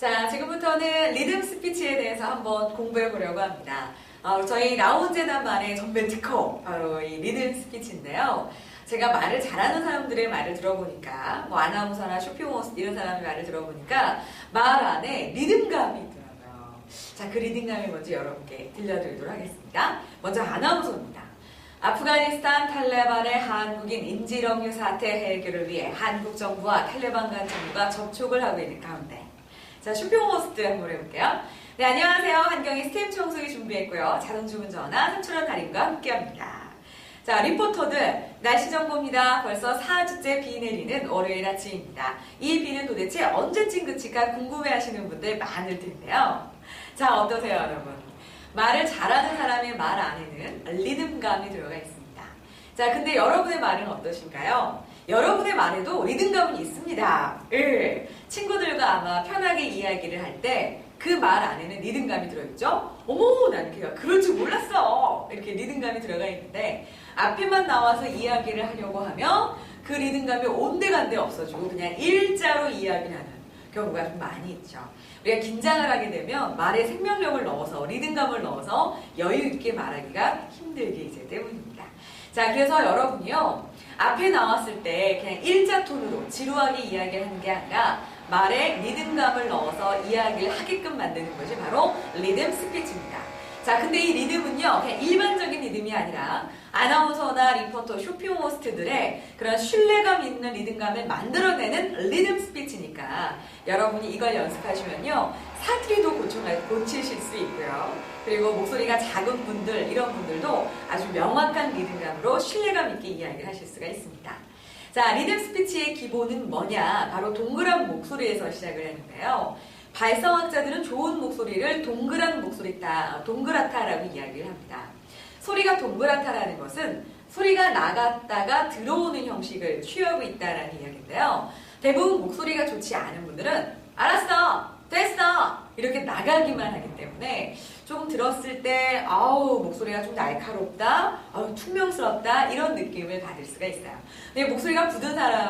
자, 지금부터는 리듬 스피치에 대해서 한번 공부해 보려고 합니다. 저희 라운제단만의 전매 특허, 바로 이 리듬 스피치인데요. 제가 말을 잘하는 사람들의 말을 들어보니까, 뭐 아나운서나 쇼핑호스트 이런 사람의 말을 들어보니까 말 안에 리듬감이 있더라고요. 자, 그 리듬감을 먼저 여러분께 들려드리도록 하겠습니다. 먼저 아나운서입니다. 아프가니스탄 탈레반의 한국인 인지럼유 사태 해결을 위해 한국 정부와 탈레반 간 정부가 접촉을 하고 있는 가운데, 자, 쇼핑호스트 한번 해볼게요. 네, 안녕하세요. 한경이 스텝 청소기 준비했고요. 자동주문 전화 삼촌한 달인과 함께합니다. 자, 리포터들 날씨 정보입니다. 벌써 4주째 비 내리는 월요일 아침입니다. 이 비는 도대체 언제쯤 그칠까 궁금해하시는 분들 많을 텐데요. 자, 어떠세요, 여러분? 말을 잘하는 사람의 말 안에는 리듬감이 들어가 있습니다. 자, 근데 여러분의 말은 어떠신가요? 여러분의 말에도 리듬감은 있습니다. 친구들과 아마 편하게 이야기를 할 때 그 말 안에는 리듬감이 들어있죠? 어머, 난 걔가 그럴 줄 몰랐어. 이렇게 리듬감이 들어가 있는데 앞에만 나와서 이야기를 하려고 하면 그 리듬감이 온데간데 없어지고 그냥 일자로 이야기를 하는 경우가 좀 많이 있죠. 우리가 긴장을 하게 되면 말에 생명력을 넣어서 리듬감을 넣어서 여유 있게 말하기가 힘들기 이제 때문입니다. 자, 그래서 여러분이요, 앞에 나왔을 때 그냥 일자 톤으로 지루하게 이야기를 하는 게 아니라 말에 리듬감을 넣어서 이야기를 하게끔 만드는 것이 바로 리듬 스피치입니다. 자, 근데 이 리듬은요, 그냥 일반적인 리듬이 아니라 아나운서나 리포터, 쇼핑호스트들의 그런 신뢰감 있는 리듬감을 만들어내는 리듬 스피치니까 여러분이 이걸 연습하시면요, 사투리도 고치실 수 있고요. 그리고 목소리가 작은 분들, 이런 분들도 아주 명확한 리듬감으로 신뢰감 있게 이야기를 하실 수가 있습니다. 자, 리듬 스피치의 기본은 뭐냐? 바로 동그란 목소리에서 시작을 했는데요. 발성학자들은 좋은 목소리를 동그랗다라고 이야기를 합니다. 소리가 동그랗다라는 것은 소리가 나갔다가 들어오는 형식을 취하고 있다라는 이야기인데요. 대부분 목소리가 좋지 않은 분들은 알았어, 됐어 이렇게 나가기만 하기 때문에 조금 들었을 때 아우 목소리가 좀 날카롭다, 아우 퉁명스럽다 이런 느낌을 받을 수가 있어요. 근데 목소리가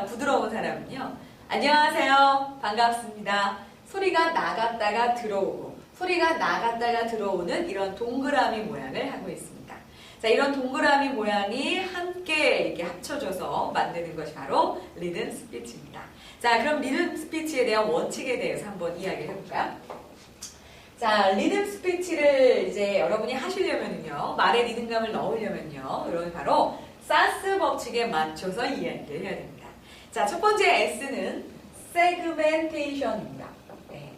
부드러운 사람은요, 안녕하세요, 반갑습니다, 소리가 나갔다가 들어오고 소리가 나갔다가 들어오는 이런 동그라미 모양을 하고 있습니다. 자, 이런 동그라미 모양이 함께 이렇게 합쳐져서 만드는 것이 바로 리듬 스피치입니다. 자, 그럼 리듬 스피치에 대한 원칙에 대해서 한번 이야기를 해볼까요? 자, 리듬 스피치를 이제 여러분이 하시려면요, 말에 리듬감을 넣으려면요, 여러분 바로 사스 법칙에 맞춰서 이야기를 해야 됩니다. 자, 첫 번째 S는 세그멘테이션입니다. 네.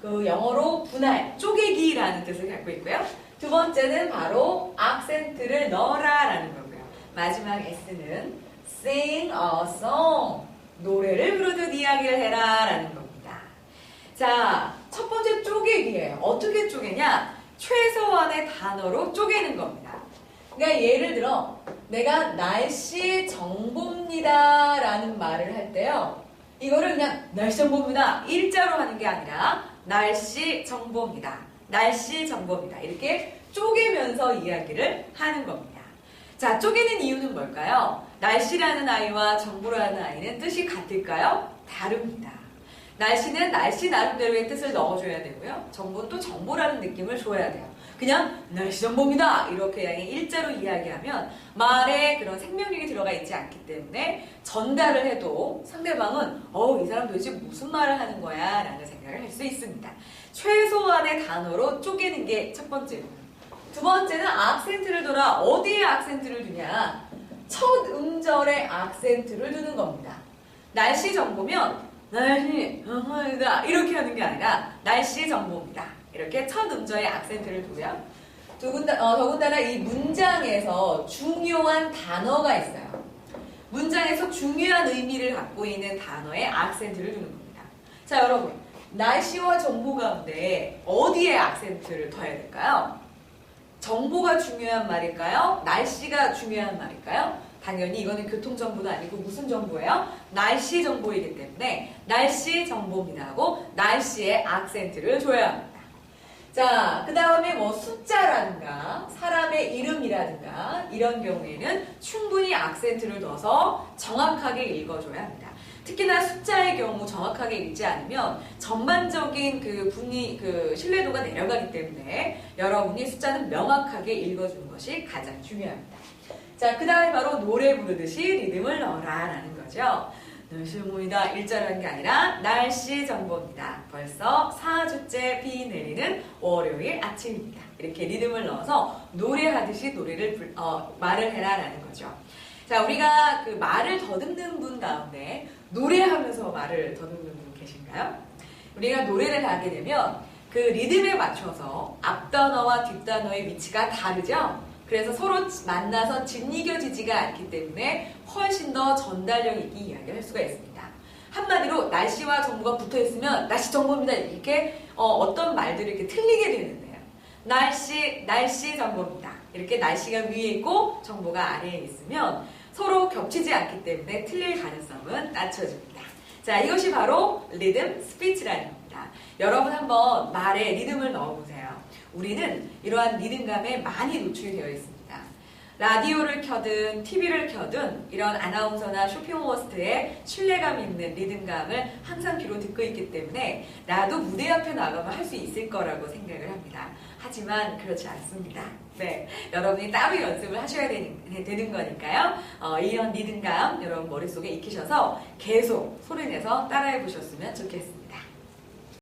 그 영어로 분할, 쪼개기라는 뜻을 갖고 있고요. 두 번째는 바로 악센트를 넣어라라는 거고요. 마지막 S는 sing a song, 노래를 부르듯 이야기를 해라라는 겁니다. 자, 첫 번째 쪼개기예요. 어떻게 쪼개냐? 최소한의 단어로 쪼개는 겁니다. 그러니까 예를 들어 내가 날씨 정보입니다 라는 말을 할 때요, 이거를 그냥 날씨 정보입니다 일자로 하는 게 아니라 날씨 정보입니다, 날씨 정보입니다 이렇게 쪼개면서 이야기를 하는 겁니다. 자, 쪼개는 이유는 뭘까요? 날씨라는 아이와 정보라는 아이는 뜻이 같을까요? 다릅니다. 날씨는 날씨 나름대로의 뜻을 넣어줘야 되고요, 정보는 또 정보라는 느낌을 줘야 돼요. 그냥 날씨 정보입니다 이렇게 그냥 일자로 이야기하면 말에 그런 생명력이 들어가 있지 않기 때문에 전달을 해도 상대방은 이 사람 도대체 무슨 말을 하는 거야 라는 생각을 할 수 있습니다. 최소한의 단어로 쪼개는 게 첫 번째고요. 두 번째는 악센트를 둬라. 어디에 악센트를 두냐? 첫 음절에 악센트를 두는 겁니다. 날씨 정보면 날씨 정보입니다 이렇게 하는 게 아니라 날씨 정보입니다 이렇게 첫 음절에 악센트를 두고요. 더군다나 이 문장에서 중요한 단어가 있어요. 문장에서 중요한 의미를 갖고 있는 단어에 악센트를 두는 겁니다. 자, 여러분, 날씨와 정보 가운데 어디에 악센트를 둬야 될까요? 정보가 중요한 말일까요? 날씨가 중요한 말일까요? 당연히 이거는 교통정보도 아니고 무슨 정보예요? 날씨 정보이기 때문에 날씨 정보입니다 하고 날씨에 악센트를 줘야 합니다. 자, 그 다음에 뭐 숫자라든가 사람의 이름이라든가 이런 경우에는 충분히 악센트를 넣어서 정확하게 읽어줘야 합니다. 특히나 숫자의 경우 정확하게 읽지 않으면 전반적인 내부적인 그 분위, 그 신뢰도가 내려가기 때문에 여러분이 숫자는 명확하게 읽어주는 것이 가장 중요합니다. 자, 그 다음에 바로 노래 부르듯이 리듬을 넣어라 라는 거죠. 날씨입니다. 일자라는 게 아니라 날씨 정보입니다. 벌써 4주째 비 내리는 월요일 아침입니다. 이렇게 리듬을 넣어서 노래하듯이 노래를 말을 해라 라는 거죠. 자, 우리가 그 말을 더듬는 분 가운데 노래하면서 말을 더듬는 분 계신가요? 우리가 노래를 하게 되면 그 리듬에 맞춰서 앞단어와 뒷단어의 위치가 다르죠? 그래서 서로 만나서 짓이겨지지가 않기 때문에 훨씬 더 전달력 있게 이야기를 할 수가 있습니다. 한마디로 날씨와 정보가 붙어있으면 날씨 정보입니다. 이렇게 어떤 말들이 이렇게 틀리게 되는데요. 날씨 정보입니다. 이렇게 날씨가 위에 있고 정보가 아래에 있으면 서로 겹치지 않기 때문에 틀릴 가능성은 낮춰집니다. 자, 이것이 바로 리듬 스피치라는 겁니다. 여러분 한번 말에 리듬을 넣어보세요. 우리는 이러한 리듬감에 많이 노출되어 있습니다. 라디오를 켜든 TV를 켜든 이런 아나운서나 쇼핑호스트의 신뢰감 있는 리듬감을 항상 귀로 듣고 있기 때문에 나도 무대 앞에 나가면 할 수 있을 거라고 생각을 합니다. 하지만 그렇지 않습니다. 네, 여러분이 따로 연습을 하셔야 되는 거니까요. 이런 리듬감 여러분 머릿속에 익히셔서 계속 소리내서 따라해 보셨으면 좋겠습니다.